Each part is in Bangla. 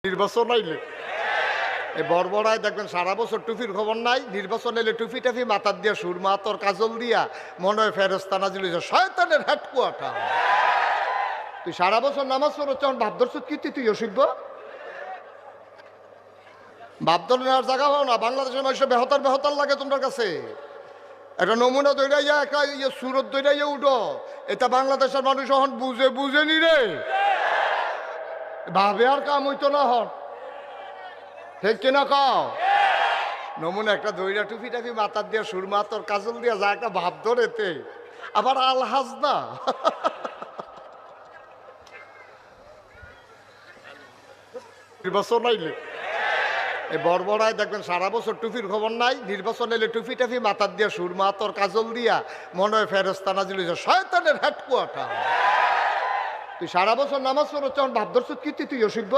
নির্বাচন আইলে এই বড়বড়ায় দেখবেন সারা বছর টুপির খবর নাই, নির্বাচন এলে টুপি টাফি মাথার দিয়া সুরমা তোর কাজল দিয়া মনে হয় ফেরেস্তা নাজিল হয়েছে শয়তানের হেডকোয়ার্টার। তুই সারা বছর নামাজ পড়ছ ভাবদর্শ কীর্তি তুই অসিদ্ধ ভাবদর নেওয়ার জায়গা হও না। বাংলাদেশের মানুষের বেহতার বেহতার লাগে তোমার কাছে। একটা নমুনা দৈরাইয়া একটা সুরত দৈরাইয়া উঠো, এটা বাংলাদেশের মানুষ এখন বুঝে বুঝে নি রে, ভাবে আর কাম হইতো না হন, ঠিক কিনা কাও। নমুনা একটা দইরা টুপি টাফি মাথার দিয়া সুরমা তোর কাজল দিয়া যা একটা ভাব ধরেতে আবার আলহাজ না। নির্বাচন আইলে এই বড়বড়ায় দেখবেন সারা বছর টুপির খবর নাই, নির্বাচন এলে টুপি টাফি মাথার দিয়া সুরমা তোর কাজল দিয়া মনে হয় ফেরেস্তা নাজিল হয়েছে শয়তানের হেডকোয়ার্টার। তুই সারা বছর নামাজ পড়ছ ভাবদর্শ কীর্তি তুই অসিদ্ধ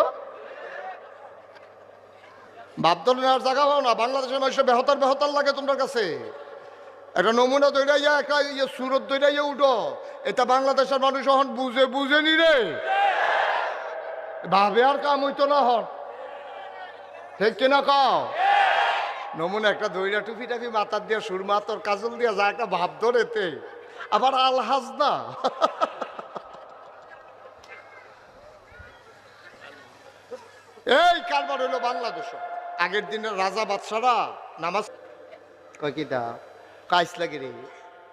ভাবদর নেওয়ার জায়গা হও না। বাংলাদেশের মানুষের বেহতার বেহতার লাগে তোমার কাছে। একটা নমুনা দৈরাইয়া একটা সুরত দৈরাইয়া উঠো, এটা বাংলাদেশের মানুষ এখন বুঝে বুঝে নি রে, ভাবে আর কাম হইতো না হন, ঠিক কিনা কাও। নমুনা একটা দইরা টুপি টাফি মাথার দিয়া সুরমা তোর কাজল দিয়া যা একটা ভাব ধরেতে আবার আলহাজ না। এই কারবার হইলো বাংলাদেশ। আগের দিনের রাজা বাদশারা নামাজ কয় কি দা কাইস লাগে রে,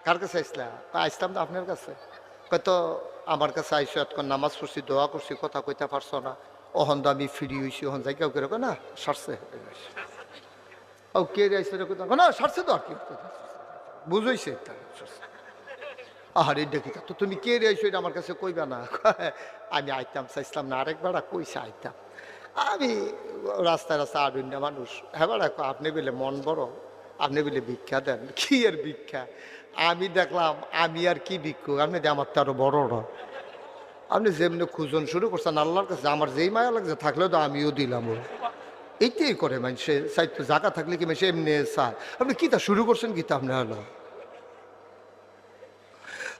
কার কাছে আইসলা? আইসলাম তো আপনার কাছে। কয়তো আমার কাছে আইসো এতক্ষণ নামাজ পড়ছি দোয়া করছি কথা কইতে পারছো না, ওহন তো আমি ফিরি হইছি, ওহন যাই কেউ কেউ না সারছে ও কে আইসে না সারছে তো আর কি বুঝইছে আহার এটা কি তো তুমি কে আইসো এটা আমার কাছে কইবা না। আমি আইতাম চাইছিলাম না, আরেকবার কইসা আইতাম আমি রাস্তায় রাস্তায় আডুন্যা মানুষ। হ্যাঁ বাড়া আপনি বলে মন বড়, আপনি বলে ভিক্ষা দেন। কি আর ভিক্ষা, আমি দেখলাম আমি আর কি ভিক্ষুক, আপনি আমার তো আরো বড়রা। আপনি যেমনি খুঁজন শুরু করছেন আল্লাহর কাছে, আমার যেই মায়া লাগছে থাকলেও তো আমিও দিলাম। এইটাই করে মানুষে সাহিত্য জায়গা থাকলে কি মানুষে এমনি চায়। আপনি কিতা শুরু করছেন কিতা আপনি হলো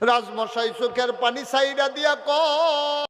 রাজমশাই চোখের পানি সাইডা দিয়া কয়